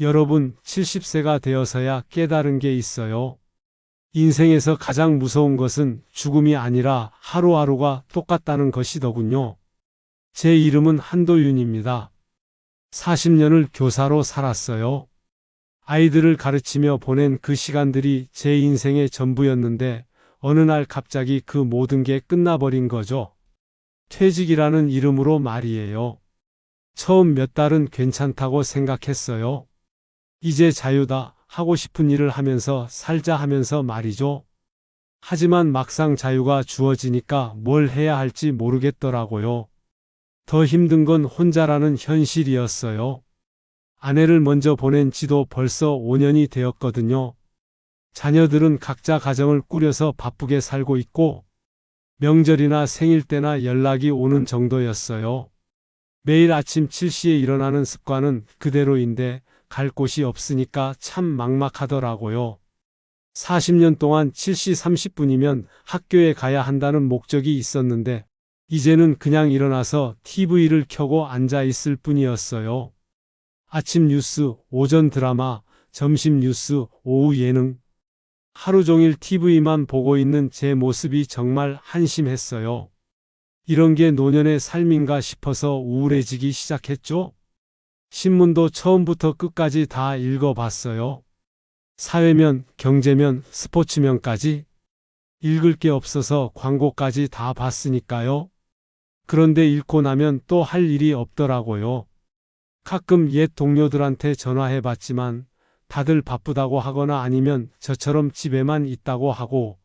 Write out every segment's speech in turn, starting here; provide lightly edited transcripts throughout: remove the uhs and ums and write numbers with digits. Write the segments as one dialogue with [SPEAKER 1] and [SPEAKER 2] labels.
[SPEAKER 1] 여러분, 70세가 되어서야 깨달은 게 있어요. 인생에서 가장 무서운 것은 죽음이 아니라 하루하루가 똑같다는 것이더군요. 제 이름은 한도윤입니다. 40년을 교사로 살았어요. 아이들을 가르치며 보낸 그 시간들이 제 인생의 전부였는데 어느 날 갑자기 그 모든 게 끝나버린 거죠. 퇴직이라는 이름으로 말이에요. 처음 몇 달은 괜찮다고 생각했어요. 이제 자유다, 하고 싶은 일을 하면서 살자 하면서 말이죠. 하지만 막상 자유가 주어지니까 뭘 해야 할지 모르겠더라고요. 더 힘든 건 혼자라는 현실이었어요. 아내를 먼저 보낸 지도 벌써 5년이 되었거든요. 자녀들은 각자 가정을 꾸려서 바쁘게 살고 있고 명절이나 생일 때나 연락이 오는 정도였어요. 매일 아침 7시에 일어나는 습관은 그대로인데 갈 곳이 없으니까 참 막막하더라고요. 40년 동안 7시 30분이면 학교에 가야 한다는 목적이 있었는데 이제는 그냥 일어나서 TV를 켜고 앉아 있을 뿐이었어요. 아침 뉴스, 오전 드라마, 점심 뉴스, 오후 예능. 하루 종일 TV만 보고 있는 제 모습이 정말 한심했어요. 이런 게 노년의 삶인가 싶어서 우울해지기 시작했죠. 신문도 처음부터 끝까지 다 읽어봤어요. 사회면, 경제면, 스포츠면까지. 읽을 게 없어서 광고까지 다 봤으니까요. 그런데 읽고 나면 또 할 일이 없더라고요. 가끔 옛 동료들한테 전화해봤지만 다들 바쁘다고 하거나 아니면 저처럼 집에만 있다고 하고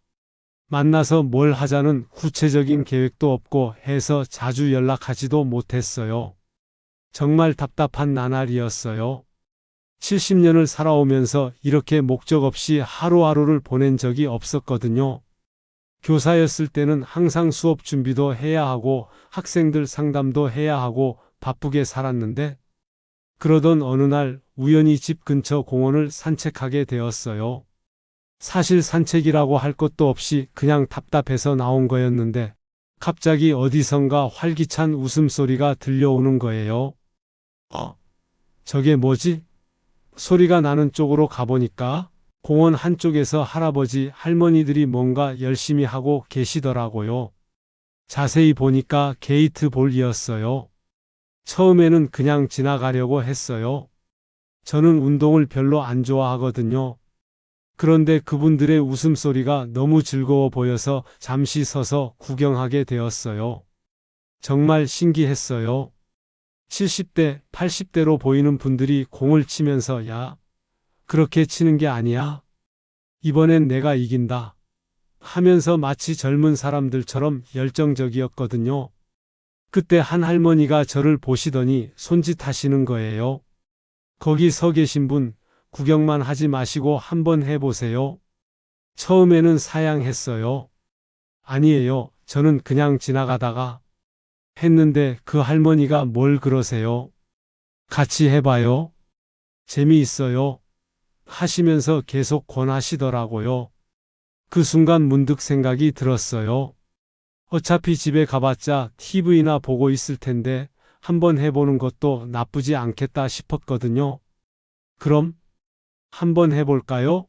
[SPEAKER 1] 만나서 뭘 하자는 구체적인 계획도 없고 해서 자주 연락하지도 못했어요. 정말 답답한 나날이었어요. 70년을 살아오면서 이렇게 목적 없이 하루하루를 보낸 적이 없었거든요. 교사였을 때는 항상 수업 준비도 해야 하고 학생들 상담도 해야 하고 바쁘게 살았는데 그러던 어느 날 우연히 집 근처 공원을 산책하게 되었어요. 사실 산책이라고 할 것도 없이 그냥 답답해서 나온 거였는데 갑자기 어디선가 활기찬 웃음소리가 들려오는 거예요. 저게 뭐지? 소리가 나는 쪽으로 가보니까 공원 한쪽에서 할아버지, 할머니들이 뭔가 열심히 하고 계시더라고요. 자세히 보니까 게이트볼이었어요. 처음에는 그냥 지나가려고 했어요. 저는 운동을 별로 안 좋아하거든요. 그런데 그분들의 웃음소리가 너무 즐거워 보여서 잠시 서서 구경하게 되었어요. 정말 신기했어요. 70대, 80대로 보이는 분들이 공을 치면서 야, 그렇게 치는 게 아니야. 이번엔 내가 이긴다. 하면서 마치 젊은 사람들처럼 열정적이었거든요. 그때 한 할머니가 저를 보시더니 손짓하시는 거예요. 거기 서 계신 분, 구경만 하지 마시고 한번 해보세요. 처음에는 사양했어요. 아니에요. 저는 그냥 지나가다가 했는데 그 할머니가 뭘 그러세요? 같이 해봐요. 재미있어요. 하시면서 계속 권하시더라고요. 그 순간 문득 생각이 들었어요. 어차피 집에 가봤자 TV나 보고 있을 텐데 한번 해보는 것도 나쁘지 않겠다 싶었거든요. 그럼 한번 해볼까요?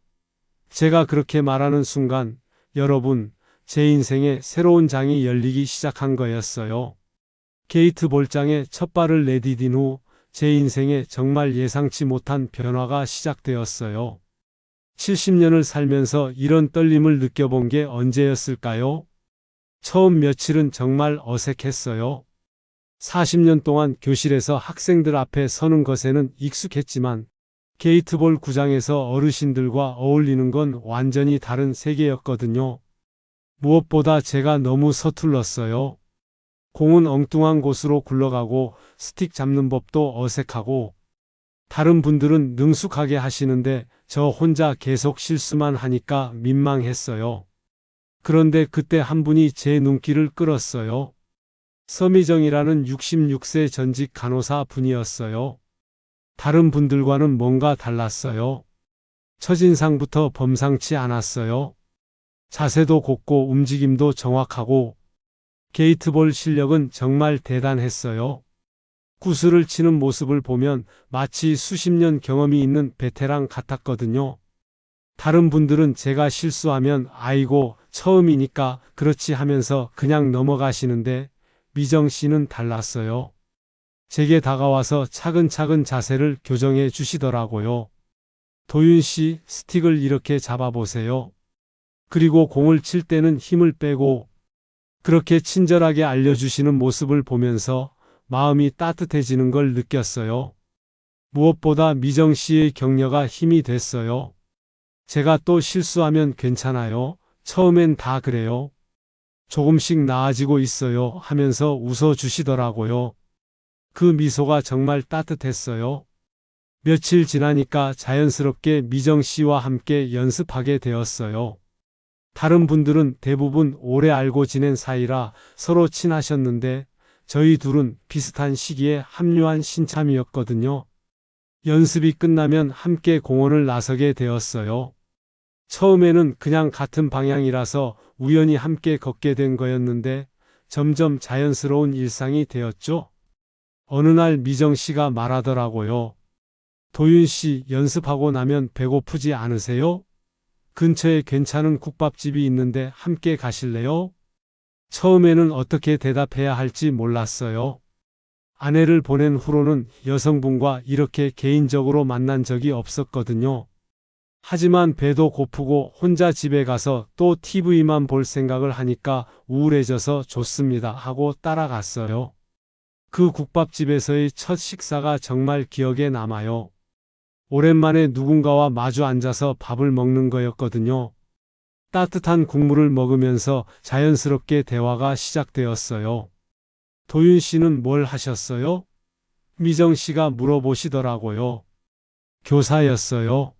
[SPEAKER 1] 제가 그렇게 말하는 순간 여러분, 제 인생에 새로운 장이 열리기 시작한 거였어요. 게이트 볼장에 첫 발을 내디딘 후 제 인생에 정말 예상치 못한 변화가 시작되었어요. 70년을 살면서 이런 떨림을 느껴본 게 언제였을까요? 처음 며칠은 정말 어색했어요. 40년 동안 교실에서 학생들 앞에 서는 것에는 익숙했지만 게이트볼 구장에서 어르신들과 어울리는 건 완전히 다른 세계였거든요. 무엇보다 제가 너무 서툴렀어요. 공은 엉뚱한 곳으로 굴러가고 스틱 잡는 법도 어색하고 다른 분들은 능숙하게 하시는데 저 혼자 계속 실수만 하니까 민망했어요. 그런데 그때 한 분이 제 눈길을 끌었어요. 서미정이라는 66세 전직 간호사 분이었어요. 다른 분들과는 뭔가 달랐어요. 첫인상부터 범상치 않았어요. 자세도 곱고 움직임도 정확하고 게이트볼 실력은 정말 대단했어요. 구슬을 치는 모습을 보면 마치 수십 년 경험이 있는 베테랑 같았거든요. 다른 분들은 제가 실수하면 아이고 처음이니까 그렇지 하면서 그냥 넘어가시는데 미정 씨는 달랐어요. 제게 다가와서 차근차근 자세를 교정해 주시더라고요. 도윤 씨, 스틱을 이렇게 잡아보세요. 그리고 공을 칠 때는 힘을 빼고, 그렇게 친절하게 알려주시는 모습을 보면서 마음이 따뜻해지는 걸 느꼈어요. 무엇보다 미정 씨의 격려가 힘이 됐어요. 제가 또 실수하면 괜찮아요. 처음엔 다 그래요. 조금씩 나아지고 있어요 하면서 웃어주시더라고요. 그 미소가 정말 따뜻했어요. 며칠 지나니까 자연스럽게 미정 씨와 함께 연습하게 되었어요. 다른 분들은 대부분 오래 알고 지낸 사이라 서로 친하셨는데 저희 둘은 비슷한 시기에 합류한 신참이었거든요. 연습이 끝나면 함께 공원을 나서게 되었어요. 처음에는 그냥 같은 방향이라서 우연히 함께 걷게 된 거였는데 점점 자연스러운 일상이 되었죠. 어느 날 미정 씨가 말하더라고요. 도윤 씨, 연습하고 나면 배고프지 않으세요? 근처에 괜찮은 국밥집이 있는데 함께 가실래요? 처음에는 어떻게 대답해야 할지 몰랐어요. 아내를 보낸 후로는 여성분과 이렇게 개인적으로 만난 적이 없었거든요. 하지만 배도 고프고 혼자 집에 가서 또 TV만 볼 생각을 하니까 우울해져서 좋습니다 하고 따라갔어요. 그 국밥집에서의 첫 식사가 정말 기억에 남아요. 오랜만에 누군가와 마주 앉아서 밥을 먹는 거였거든요. 따뜻한 국물을 먹으면서 자연스럽게 대화가 시작되었어요. 도윤 씨는 뭘 하셨어요? 미정 씨가 물어보시더라고요. 교사였어요.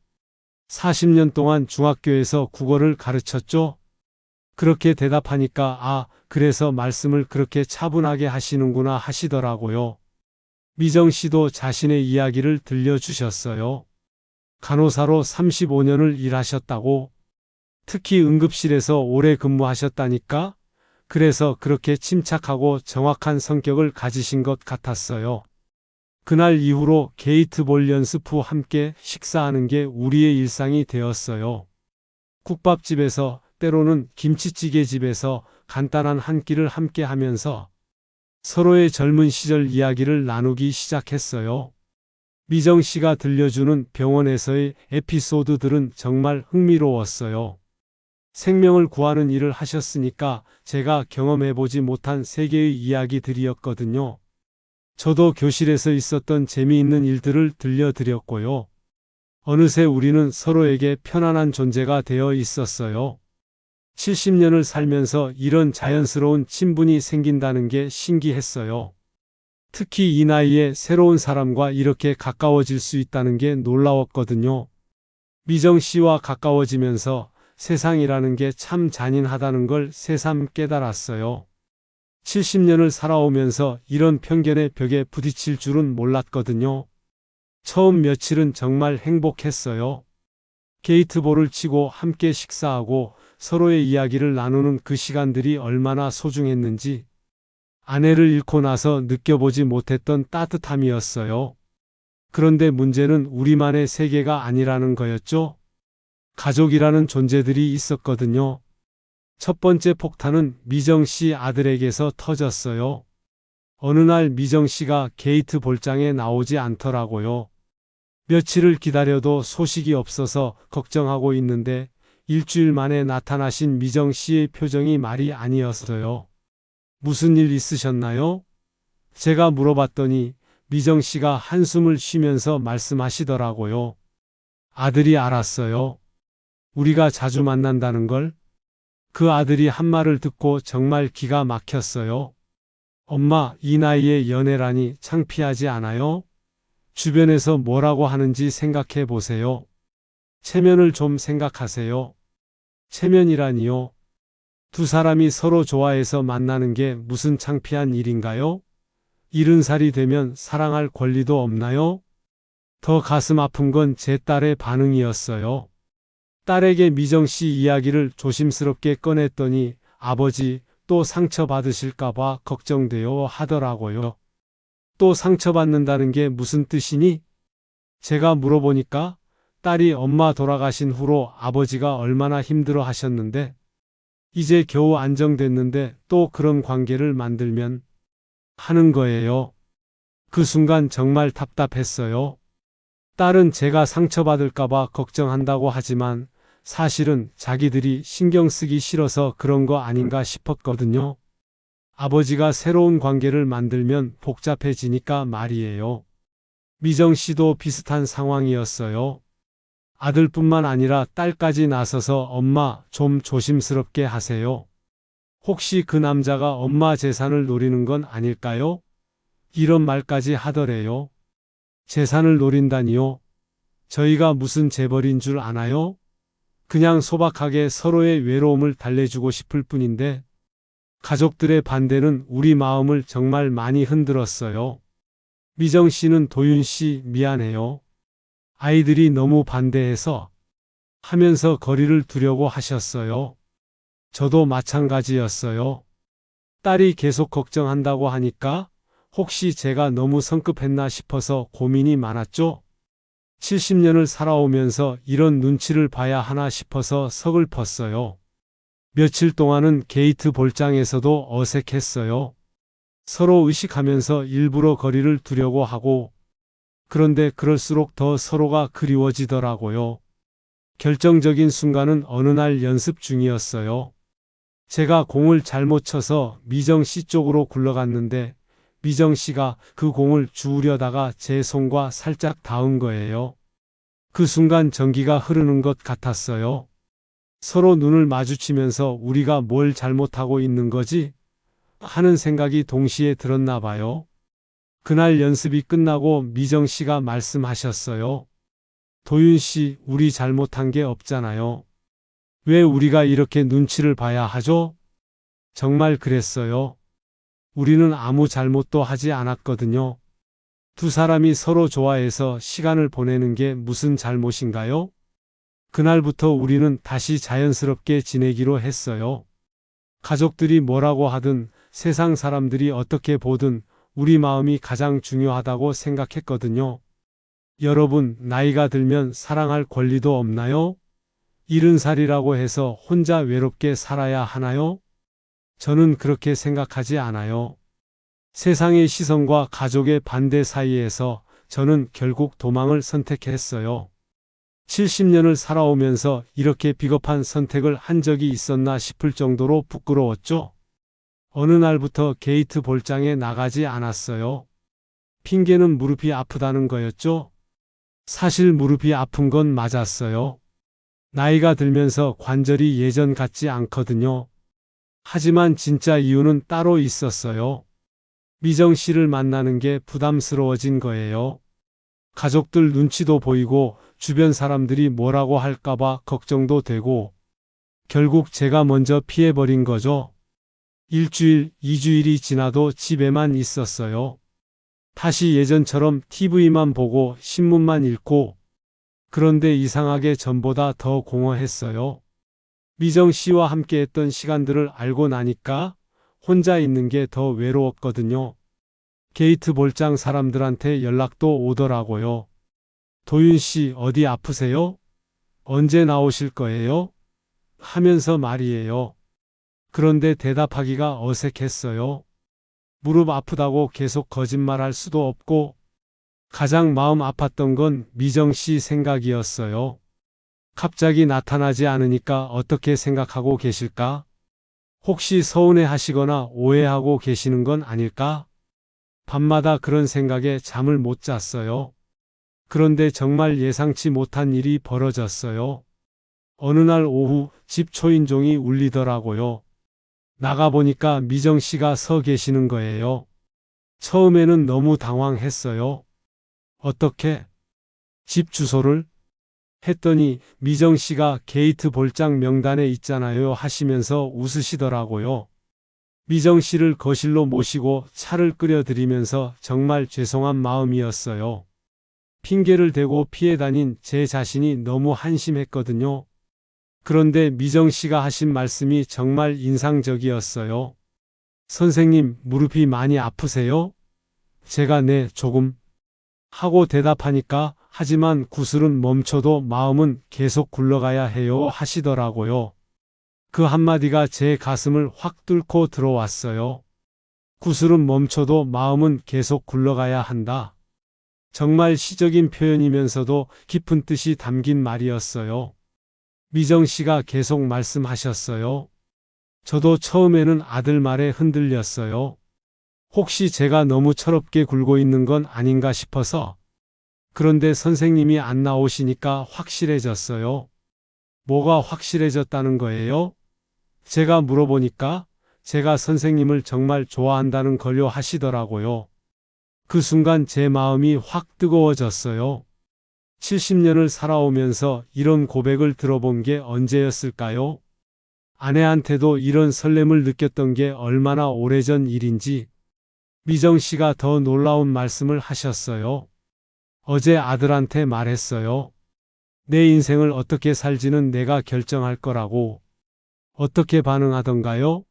[SPEAKER 1] 40년 동안 중학교에서 국어를 가르쳤죠? 그렇게 대답하니까 그래서 말씀을 그렇게 차분하게 하시는구나 하시더라고요. 미정 씨도 자신의 이야기를 들려주셨어요. 간호사로 35년을 일하셨다고, 특히 응급실에서 오래 근무하셨다니까? 그래서 그렇게 침착하고 정확한 성격을 가지신 것 같았어요. 그날 이후로 게이트볼 연습 후 함께 식사하는 게 우리의 일상이 되었어요. 국밥집에서, 때로는 김치찌개집에서 간단한 한 끼를 함께 하면서 서로의 젊은 시절 이야기를 나누기 시작했어요. 미정 씨가 들려주는 병원에서의 에피소드들은 정말 흥미로웠어요. 생명을 구하는 일을 하셨으니까 제가 경험해보지 못한 세계의 이야기들이었거든요. 저도 교실에서 있었던 재미있는 일들을 들려드렸고요. 어느새 우리는 서로에게 편안한 존재가 되어 있었어요. 70년을 살면서 이런 자연스러운 친분이 생긴다는 게 신기했어요. 특히 이 나이에 새로운 사람과 이렇게 가까워질 수 있다는 게 놀라웠거든요. 미정 씨와 가까워지면서 세상이라는 게 참 잔인하다는 걸 새삼 깨달았어요. 70년을 살아오면서 이런 편견의 벽에 부딪힐 줄은 몰랐거든요. 처음 며칠은 정말 행복했어요. 게이트볼을 치고 함께 식사하고 서로의 이야기를 나누는 그 시간들이 얼마나 소중했는지 아내를 잃고 나서 느껴보지 못했던 따뜻함이었어요. 그런데 문제는 우리만의 세계가 아니라는 거였죠. 가족이라는 존재들이 있었거든요. 첫 번째 폭탄은 미정 씨 아들에게서 터졌어요. 어느 날 미정 씨가 게이트 볼장에 나오지 않더라고요. 며칠을 기다려도 소식이 없어서 걱정하고 있는데 일주일 만에 나타나신 미정 씨의 표정이 말이 아니었어요. 무슨 일 있으셨나요? 제가 물어봤더니 미정 씨가 한숨을 쉬면서 말씀하시더라고요. 아들이 알았어요. 우리가 자주 만난다는 걸. 그 아들이 한 말을 듣고 정말 기가 막혔어요. 엄마, 이 나이에 연애라니 창피하지 않아요? 주변에서 뭐라고 하는지 생각해 보세요. 체면을 좀 생각하세요. 체면이라니요? 두 사람이 서로 좋아해서 만나는 게 무슨 창피한 일인가요? 70살이 되면 사랑할 권리도 없나요? 더 가슴 아픈 건 제 딸의 반응이었어요. 딸에게 미정 씨 이야기를 조심스럽게 꺼냈더니 아버지 또 상처받으실까봐 걱정돼요 하더라고요. 또 상처받는다는 게 무슨 뜻이니? 제가 물어보니까 딸이 엄마 돌아가신 후로 아버지가 얼마나 힘들어 하셨는데 이제 겨우 안정됐는데 또 그런 관계를 만들면 하는 거예요. 그 순간 정말 답답했어요. 딸은 제가 상처받을까봐 걱정한다고 하지만 사실은 자기들이 신경 쓰기 싫어서 그런 거 아닌가 싶었거든요. 아버지가 새로운 관계를 만들면 복잡해지니까 말이에요. 미정 씨도 비슷한 상황이었어요. 아들뿐만 아니라 딸까지 나서서 엄마 좀 조심스럽게 하세요. 혹시 그 남자가 엄마 재산을 노리는 건 아닐까요? 이런 말까지 하더래요. 재산을 노린다니요? 저희가 무슨 재벌인 줄 아나요? 그냥 소박하게 서로의 외로움을 달래주고 싶을 뿐인데 가족들의 반대는 우리 마음을 정말 많이 흔들었어요. 미정 씨는 도윤 씨 미안해요. 아이들이 너무 반대해서 하면서 거리를 두려고 하셨어요. 저도 마찬가지였어요. 딸이 계속 걱정한다고 하니까 혹시 제가 너무 성급했나 싶어서 고민이 많았죠. 70년을 살아오면서 이런 눈치를 봐야 하나 싶어서 서글펐어요. 며칠 동안은 게이트 볼장에서도 어색했어요. 서로 의식하면서 일부러 거리를 두려고 하고 그런데 그럴수록 더 서로가 그리워지더라고요. 결정적인 순간은 어느 날 연습 중이었어요. 제가 공을 잘못 쳐서 미정 씨 쪽으로 굴러갔는데 미정 씨가 그 공을 주우려다가 제 손과 살짝 닿은 거예요. 그 순간 전기가 흐르는 것 같았어요. 서로 눈을 마주치면서 우리가 뭘 잘못하고 있는 거지? 하는 생각이 동시에 들었나 봐요. 그날 연습이 끝나고 미정 씨가 말씀하셨어요. 도윤 씨, 우리 잘못한 게 없잖아요. 왜 우리가 이렇게 눈치를 봐야 하죠? 정말 그랬어요. 우리는 아무 잘못도 하지 않았거든요. 두 사람이 서로 좋아해서 시간을 보내는 게 무슨 잘못인가요? 그날부터 우리는 다시 자연스럽게 지내기로 했어요. 가족들이 뭐라고 하든 세상 사람들이 어떻게 보든 우리 마음이 가장 중요하다고 생각했거든요. 여러분, 나이가 들면 사랑할 권리도 없나요? 70살이라고 해서 혼자 외롭게 살아야 하나요? 저는 그렇게 생각하지 않아요. 세상의 시선과 가족의 반대 사이에서 저는 결국 도망을 선택했어요. 70년을 살아오면서 이렇게 비겁한 선택을 한 적이 있었나 싶을 정도로 부끄러웠죠. 어느 날부터 게이트 볼장에 나가지 않았어요. 핑계는 무릎이 아프다는 거였죠. 사실 무릎이 아픈 건 맞았어요. 나이가 들면서 관절이 예전 같지 않거든요. 하지만 진짜 이유는 따로 있었어요. 미정 씨를 만나는 게 부담스러워진 거예요. 가족들 눈치도 보이고 주변 사람들이 뭐라고 할까봐 걱정도 되고 결국 제가 먼저 피해버린 거죠. 일주일, 2주일이 지나도 집에만 있었어요. 다시 예전처럼 TV만 보고 신문만 읽고 그런데 이상하게 전보다 더 공허했어요. 미정 씨와 함께 했던 시간들을 알고 나니까 혼자 있는 게 더 외로웠거든요. 게이트 볼장 사람들한테 연락도 오더라고요. 도윤 씨 어디 아프세요? 언제 나오실 거예요? 하면서 말이에요. 그런데 대답하기가 어색했어요. 무릎 아프다고 계속 거짓말할 수도 없고 가장 마음 아팠던 건 미정 씨 생각이었어요. 갑자기 나타나지 않으니까 어떻게 생각하고 계실까? 혹시 서운해 하시거나 오해하고 계시는 건 아닐까? 밤마다 그런 생각에 잠을 못 잤어요. 그런데 정말 예상치 못한 일이 벌어졌어요. 어느 날 오후 집 초인종이 울리더라고요. 나가보니까 미정 씨가 서 계시는 거예요. 처음에는 너무 당황했어요. 어떻게? 집 주소를? 했더니 미정 씨가 게이트 볼장 명단에 있잖아요 하시면서 웃으시더라고요. 미정 씨를 거실로 모시고 차를 끓여드리면서 정말 죄송한 마음이었어요. 핑계를 대고 피해 다닌 제 자신이 너무 한심했거든요. 그런데 미정 씨가 하신 말씀이 정말 인상적이었어요. 선생님, 무릎이 많이 아프세요? 제가 네, 조금 하고 대답하니까 하지만 구슬은 멈춰도 마음은 계속 굴러가야 해요 하시더라고요. 그 한마디가 제 가슴을 확 뚫고 들어왔어요. 구슬은 멈춰도 마음은 계속 굴러가야 한다. 정말 시적인 표현이면서도 깊은 뜻이 담긴 말이었어요. 미정 씨가 계속 말씀하셨어요. 저도 처음에는 아들 말에 흔들렸어요. 혹시 제가 너무 철없게 굴고 있는 건 아닌가 싶어서. 그런데 선생님이 안 나오시니까 확실해졌어요. 뭐가 확실해졌다는 거예요? 제가 물어보니까 제가 선생님을 정말 좋아한다는 걸요 하시더라고요. 그 순간 제 마음이 확 뜨거워졌어요. 70년을 살아오면서 이런 고백을 들어본 게 언제였을까요? 아내한테도 이런 설렘을 느꼈던 게 얼마나 오래전 일인지 미정 씨가 더 놀라운 말씀을 하셨어요. 어제 아들한테 말했어요. 내 인생을 어떻게 살지는 내가 결정할 거라고. 어떻게 반응하던가요?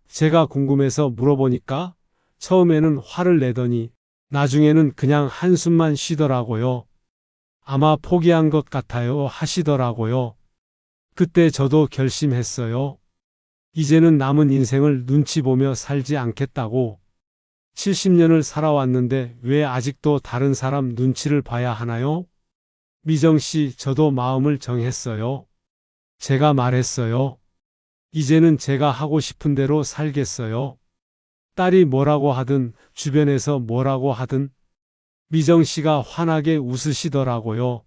[SPEAKER 1] 제가 궁금해서 물어보니까 처음에는 화를 내더니 나중에는 그냥 한숨만 쉬더라고요. 아마 포기한 것 같아요 하시더라고요. 그때 저도 결심했어요. 이제는 남은 인생을 눈치 보며 살지 않겠다고. 70년을 살아왔는데 왜 아직도 다른 사람 눈치를 봐야 하나요? 미정 씨, 저도 마음을 정했어요. 제가 말했어요. 이제는 제가 하고 싶은 대로 살겠어요. 딸이 뭐라고 하든 주변에서 뭐라고 하든. 미정 씨가 환하게 웃으시더라고요.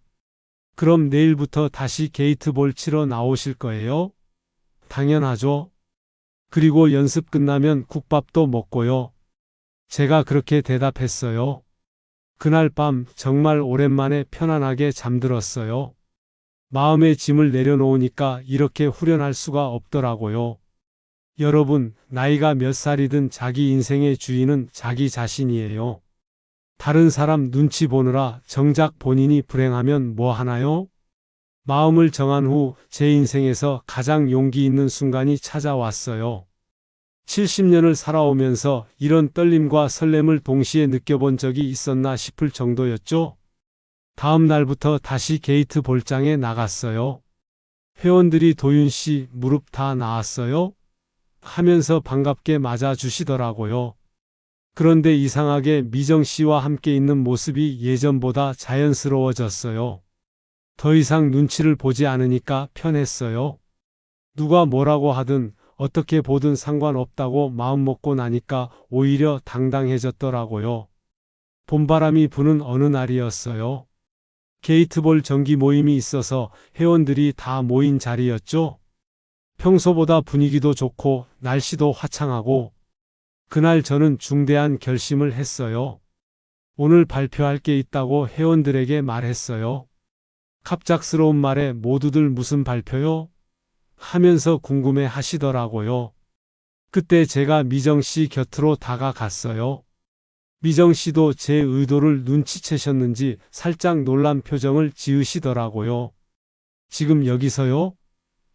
[SPEAKER 1] 그럼 내일부터 다시 게이트볼 치러 나오실 거예요? 당연하죠. 그리고 연습 끝나면 국밥도 먹고요. 제가 그렇게 대답했어요. 그날 밤 정말 오랜만에 편안하게 잠들었어요. 마음의 짐을 내려놓으니까 이렇게 후련할 수가 없더라고요. 여러분, 나이가 몇 살이든 자기 인생의 주인은 자기 자신이에요. 다른 사람 눈치 보느라 정작 본인이 불행하면 뭐 하나요? 마음을 정한 후 제 인생에서 가장 용기 있는 순간이 찾아왔어요. 70년을 살아오면서 이런 떨림과 설렘을 동시에 느껴본 적이 있었나 싶을 정도였죠. 다음 날부터 다시 게이트 볼장에 나갔어요. 회원들이 도윤 씨 무릎 다 나았어요? 하면서 반갑게 맞아주시더라고요. 그런데 이상하게 미정 씨와 함께 있는 모습이 예전보다 자연스러워졌어요. 더 이상 눈치를 보지 않으니까 편했어요. 누가 뭐라고 하든 어떻게 보든 상관없다고 마음먹고 나니까 오히려 당당해졌더라고요. 봄바람이 부는 어느 날이었어요. 게이트볼 정기 모임이 있어서 회원들이 다 모인 자리였죠. 평소보다 분위기도 좋고 날씨도 화창하고 그날 저는 중대한 결심을 했어요. 오늘 발표할 게 있다고 회원들에게 말했어요. 갑작스러운 말에 모두들 무슨 발표요? 하면서 궁금해 하시더라고요. 그때 제가 미정 씨 곁으로 다가갔어요. 미정 씨도 제 의도를 눈치채셨는지 살짝 놀란 표정을 지으시더라고요. 지금 여기서요?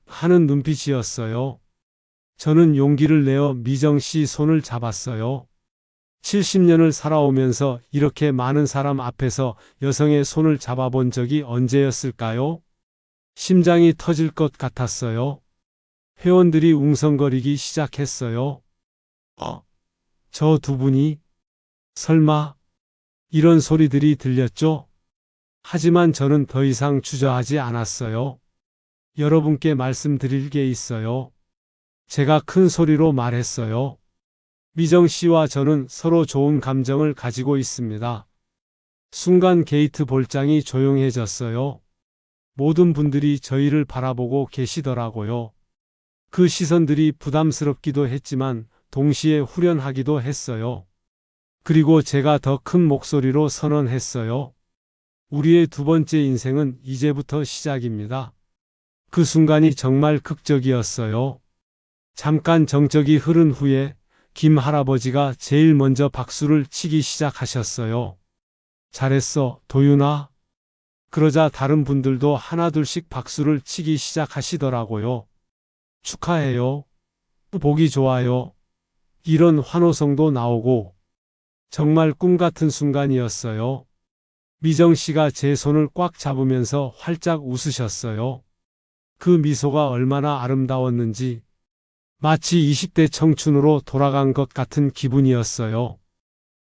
[SPEAKER 1] 하는 눈빛이었어요. 저는 용기를 내어 미정 씨 손을 잡았어요. 70년을 살아오면서 이렇게 많은 사람 앞에서 여성의 손을 잡아본 적이 언제였을까요? 심장이 터질 것 같았어요. 회원들이 웅성거리기 시작했어요. 저 두 분이? 설마? 이런 소리들이 들렸죠? 하지만 저는 더 이상 주저하지 않았어요. 여러분께 말씀드릴 게 있어요. 제가 큰 소리로 말했어요. 미정 씨와 저는 서로 좋은 감정을 가지고 있습니다. 순간 게이트 볼장이 조용해졌어요. 모든 분들이 저희를 바라보고 계시더라고요. 그 시선들이 부담스럽기도 했지만 동시에 후련하기도 했어요. 그리고 제가 더 큰 목소리로 선언했어요. 우리의 두 번째 인생은 이제부터 시작입니다. 그 순간이 정말 극적이었어요. 잠깐 정적이 흐른 후에 김 할아버지가 제일 먼저 박수를 치기 시작하셨어요. 잘했어, 도윤아. 그러자 다른 분들도 하나둘씩 박수를 치기 시작하시더라고요. 축하해요. 보기 좋아요. 이런 환호성도 나오고 정말 꿈 같은 순간이었어요. 미정 씨가 제 손을 꽉 잡으면서 활짝 웃으셨어요. 그 미소가 얼마나 아름다웠는지 마치 20대 청춘으로 돌아간 것 같은 기분이었어요.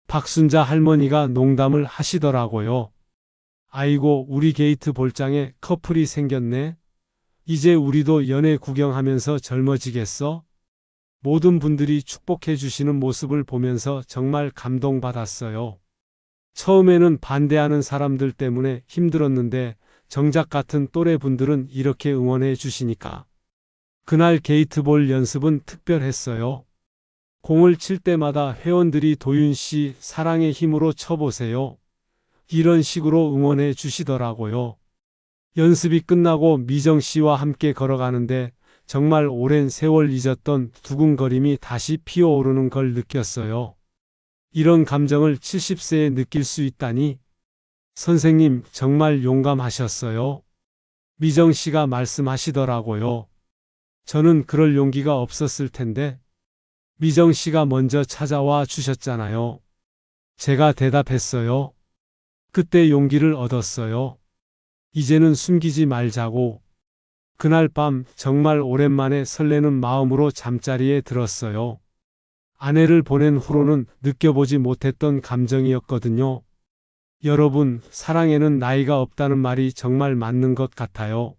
[SPEAKER 1] 박순자 할머니가 농담을 하시더라고요. 아이고, 우리 게이트 볼장에 커플이 생겼네. 이제 우리도 연애 구경하면서 젊어지겠어? 모든 분들이 축복해 주시는 모습을 보면서 정말 감동받았어요. 처음에는 반대하는 사람들 때문에 힘들었는데 정작 같은 또래 분들은 이렇게 응원해 주시니까. 그날 게이트볼 연습은 특별했어요. 공을 칠 때마다 회원들이 도윤 씨 사랑의 힘으로 쳐보세요. 이런 식으로 응원해 주시더라고요. 연습이 끝나고 미정 씨와 함께 걸어가는데 정말 오랜 세월 잊었던 두근거림이 다시 피어오르는 걸 느꼈어요. 이런 감정을 70세에 느낄 수 있다니. 선생님, 정말 용감하셨어요. 미정 씨가 말씀하시더라고요. 저는 그럴 용기가 없었을 텐데. 미정 씨가 먼저 찾아와 주셨잖아요. 제가 대답했어요. 그때 용기를 얻었어요. 이제는 숨기지 말자고. 그날 밤 정말 오랜만에 설레는 마음으로 잠자리에 들었어요. 아내를 보낸 후로는 느껴보지 못했던 감정이었거든요. 여러분, 사랑에는 나이가 없다는 말이 정말 맞는 것 같아요.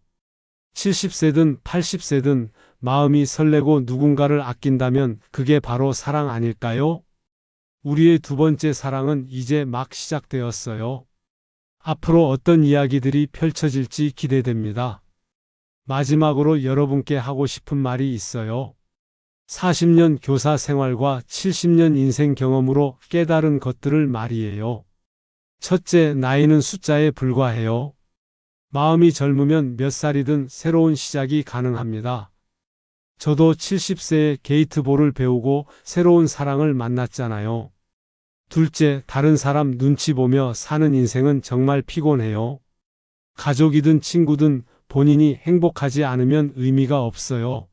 [SPEAKER 1] 70세든 80세든 마음이 설레고 누군가를 아낀다면 그게 바로 사랑 아닐까요? 우리의 두 번째 사랑은 이제 막 시작되었어요. 앞으로 어떤 이야기들이 펼쳐질지 기대됩니다. 마지막으로 여러분께 하고 싶은 말이 있어요. 40년 교사 생활과 70년 인생 경험으로 깨달은 것들을 말이에요. 첫째, 나이는 숫자에 불과해요. 마음이 젊으면 몇 살이든 새로운 시작이 가능합니다. 저도 70세에 게이트볼을 배우고 새로운 사랑을 만났잖아요. 둘째, 다른 사람 눈치 보며 사는 인생은 정말 피곤해요. 가족이든 친구든 본인이 행복하지 않으면 의미가 없어요.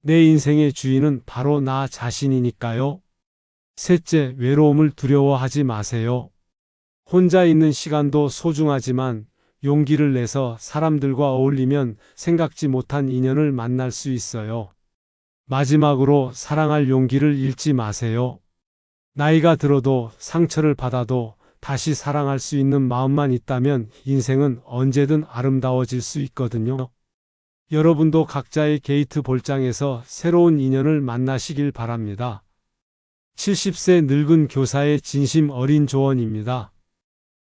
[SPEAKER 1] 내 인생의 주인은 바로 나 자신이니까요. 셋째, 외로움을 두려워하지 마세요. 혼자 있는 시간도 소중하지만 용기를 내서 사람들과 어울리면 생각지 못한 인연을 만날 수 있어요. 마지막으로 사랑할 용기를 잃지 마세요. 나이가 들어도 상처를 받아도 다시 사랑할 수 있는 마음만 있다면 인생은 언제든 아름다워질 수 있거든요. 여러분도 각자의 게이트 볼장에서 새로운 인연을 만나시길 바랍니다. 70세 늙은 교사의 진심 어린 조언입니다.